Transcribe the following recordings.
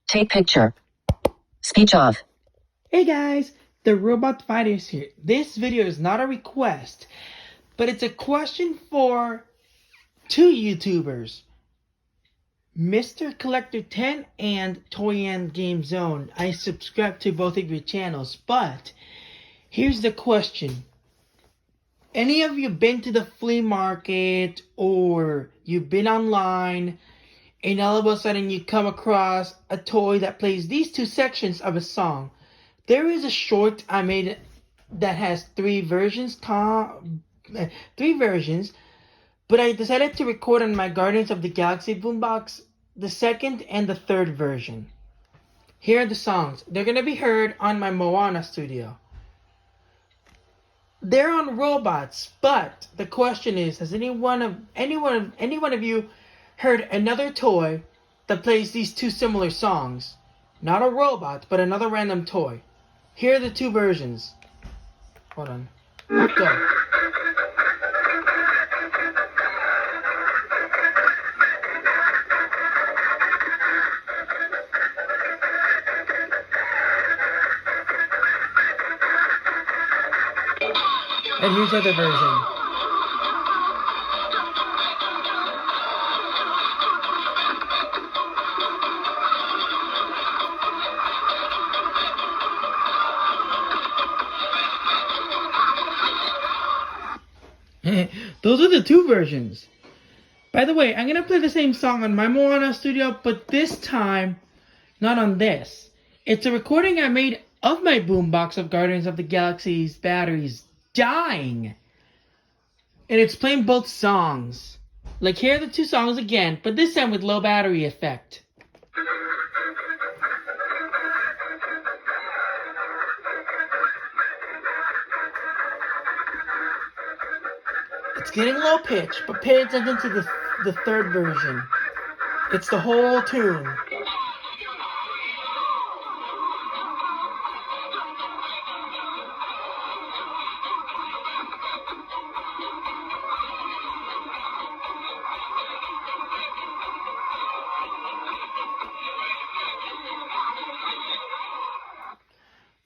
Take picture. Speech off. Hey guys, the Robot Fighters here. This video is not a request, but it's a question for two YouTubers, Mr. Collector 10 and Toy and Game Zone. I subscribe to both of your channels, but here's the question. Any of you been to the flea market or you've been online and all of a sudden you come across a toy that plays these two sections of a song? There is a short I made that has three versions, but I decided to record on my Guardians of the Galaxy boombox the second and the third version. Here are the songs. They're gonna be heard on my Moana studio. They're on robots, but the question is, has any one of you heard another toy that plays these two similar songs? Not a robot, but another random toy. Here are the two versions. Hold on. Go. And here's the other version. Those are the two versions. By the way, I'm going to play the same song on my Moana studio, but this time, not on this. It's a recording I made of my boombox of Guardians of the Galaxy's batteries dying. And it's playing both songs. Like, here are the two songs again, but this time with low battery effect. It's getting low pitch, but pay attention to the third version. It's the whole tune.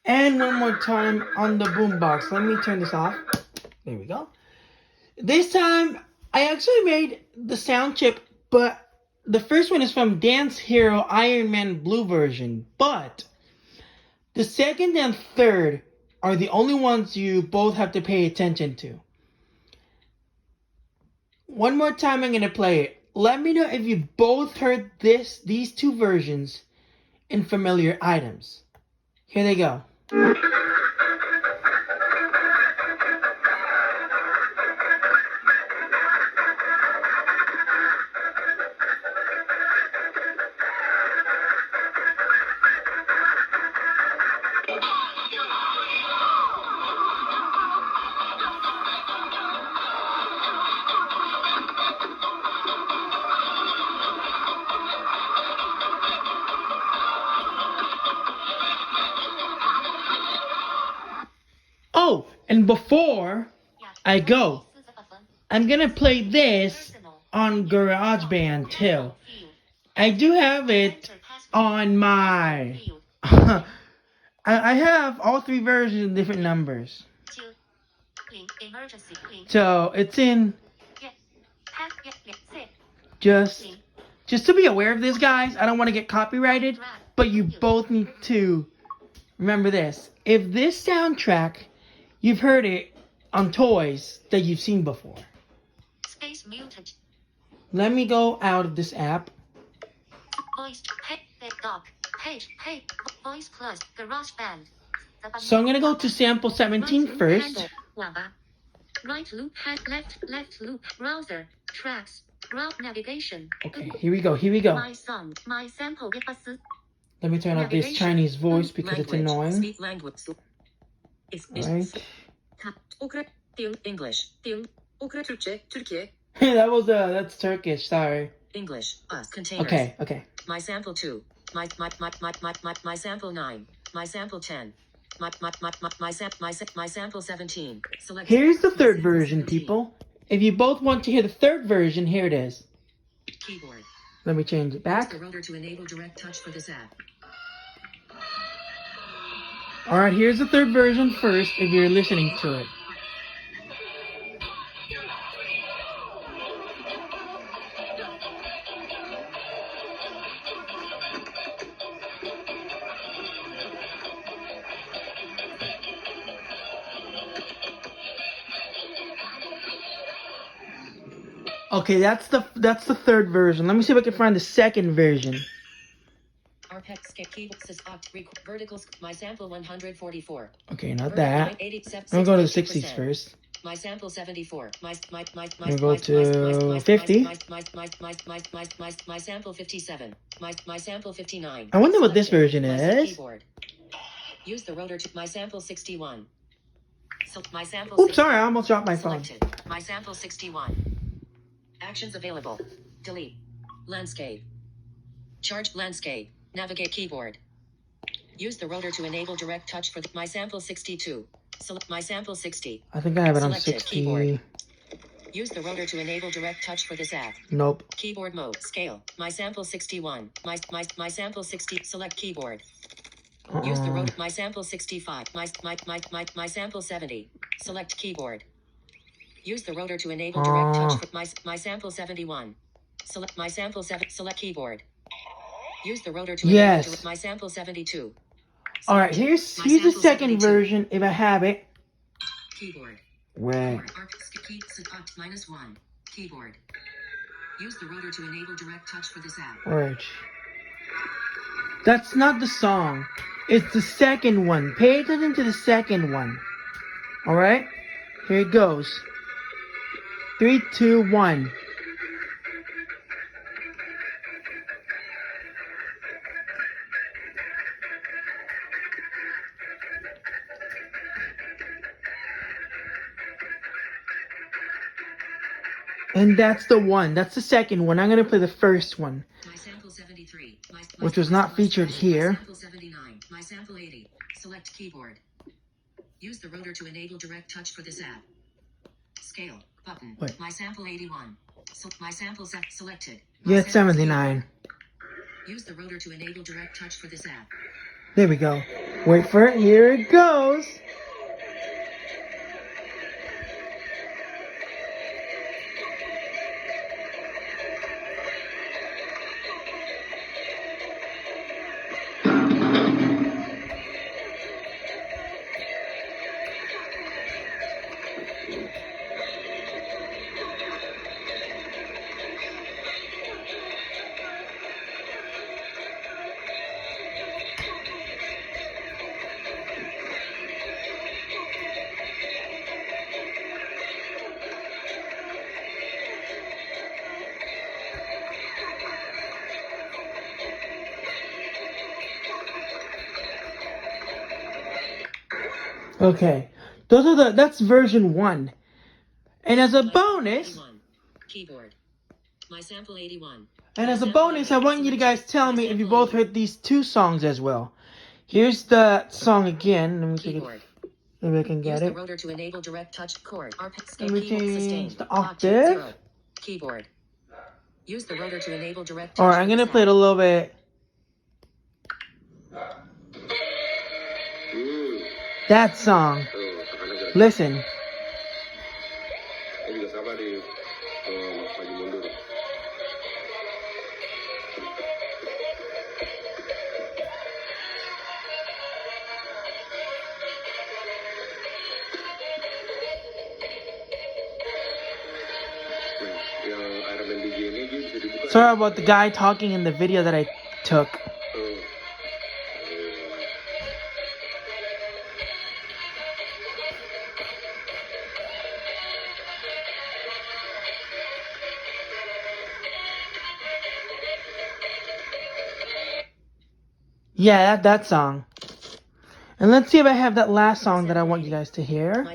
And one more time on the boombox. Let me turn this off. There we go. This time, I actually made the sound chip, but the first one is from Dance Hero Iron Man Blue version. But the second and third are the only ones you both have to pay attention to. One more time, I'm going to play it. Let me know if you both heard these two versions in familiar items. Here they go. Oh, and before I go, I'm going to play this on GarageBand too. I do have it on my... I have all three versions in different numbers. So it's in... Just to be aware of this, guys. I don't want to get copyrighted, but you both need to remember this. If this soundtrack... You've heard it on toys that you've seen before. Space Mutant. Let me go out of this app. Voice, Voice Plus, GarageBand. So I'm going to go to sample 17 first. Right loop, left loop, browser, tracks, route navigation. Okay, here we go. My song, my sample. Let me turn off this Chinese voice because it's annoying. Speak language. Right. English. Türkçe, Türkiye. That's Turkish, sorry. English. Containers. Okay. My sample 2. My sample 9. My sample 10. My sample 17. Select. Here's the third version, people. If you both want to hear the third version, here it is. Keyboard. Let me change it back. Press the rotor to enable direct touch for this app. Alright, here's the third version first if you're listening to it. Okay, that's the third version. Let me see if I can find the second version. Arpec skip keyboards is verticals. My sample 144. Okay, not that. I'm gonna go to the 60s first. My sample 74. My go to 50. My sample 57. My sample 59. I wonder what this version is. Keyboard. Use the rotor to my sample 61. So my sample. Oops, sorry, I almost dropped my phone. Selected. My sample 61. Actions available. Delete. Landscape. Charge landscape. Navigate keyboard. Use the rotor to enable direct touch for my sample 62. Select my sample 60. I think I have it on Selected. 60. Keyboard. Use the rotor to enable direct touch for this app. Nope. Keyboard mode. Scale. My sample 61. My sample 60. Select keyboard. Use the rotor. My sample 65. My sample 70. Select keyboard. Use the rotor to enable direct touch for my sample 71. Select my sample 7. Select keyboard. Use the rotor to enable my sample 72. Alright, here's the second version if I have it. Keyboard. Where? -1. Keyboard. Use the rotor to enable direct touch for this app. Alright. That's not the song. It's the second one. Pay attention to the second one. Alright? Here it goes. 3, 2, 1. And that's the one. That's the second one. I'm going to play the first one. My sample 73. Which was not featured here. My sample 79. My sample 80. Select keyboard. Use the rotor to enable direct touch for this app. Scale. Button. Wait. My sample 81. My sample selected. Yeah, it's 79. Use the rotor to enable direct touch for this app. There we go. Wait for it. Here it goes. Okay, that's version 1. And as a bonus, keyboard. My sample 81. And as a bonus, I want you to guys tell me if you both heard these two songs as well. Here's the song again. Let me see if maybe I can get Use it. the rotor to enable direct touch chord. Let me change the octave. Keyboard. Use the rotor to enable direct touch. Alright, I'm gonna play it a little bit. That song. Listen. Sorry about the guy talking in the video that I took. Yeah, that song. And let's see if I have that last song that I want you guys to hear.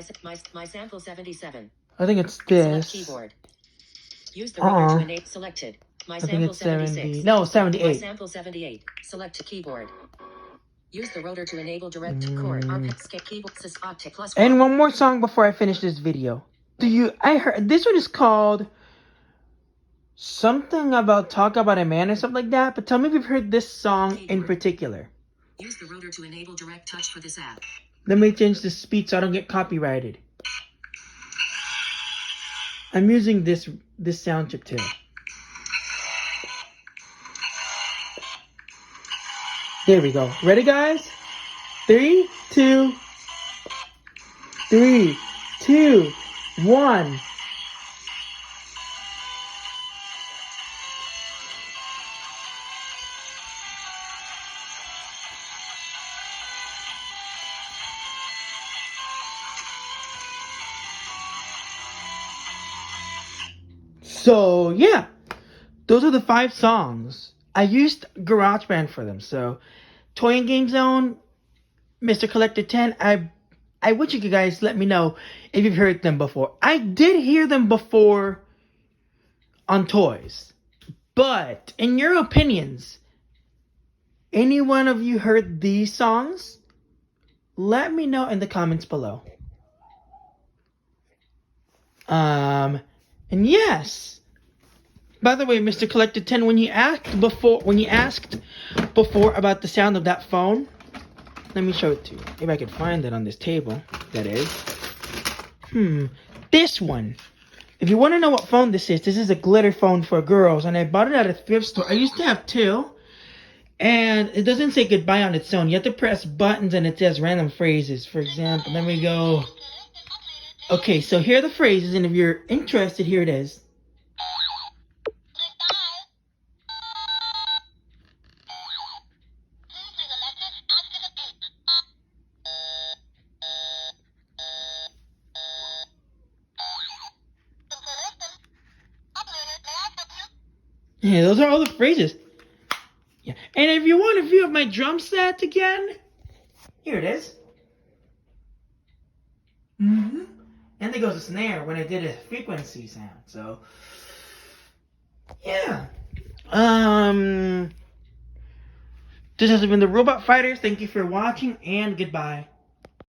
My sample 77. I think it's this. Keyboard. Use the rotor to enable selected. My I think sample it's 70. 76. No, 78. My sample 78. Select keyboard. Use the rotor to enable direct chord. Keyboard octave plus. And one more song before I finish this video. I heard this one is called something about talk about a man or something like that. But tell me if you've heard this song in particular. Use the rotor to enable direct touch for this app. Let me change the speed so I don't get copyrighted. I'm using this sound chip too. There we go. Ready, guys? 3, 2, 1. So, yeah. Those are the 5 songs. I used GarageBand for them. So, Toy and Game Zone, Mr. Collector 10, I wish you guys let me know if you've heard them before. I did hear them before on toys. But, in your opinions, any one of you heard these songs? Let me know in the comments below. And yes. By the way, Mr. Collector 10, when you asked before about the sound of that phone, let me show it to you. Maybe I can find it on this table. That is. This one. If you want to know what phone this is a glitter phone for girls, and I bought it at a thrift store. I used to have 2, and it doesn't say goodbye on its own. You have to press buttons, and it says random phrases. For example, let me go. Okay, so here are the phrases, and if you're interested, here it is. Yeah, those are all the phrases. Yeah, and if you want a view of my drum set again, here it is. And there goes a snare when I did a frequency sound. So, yeah. This has been the Robot Fighters. Thank you for watching, and goodbye.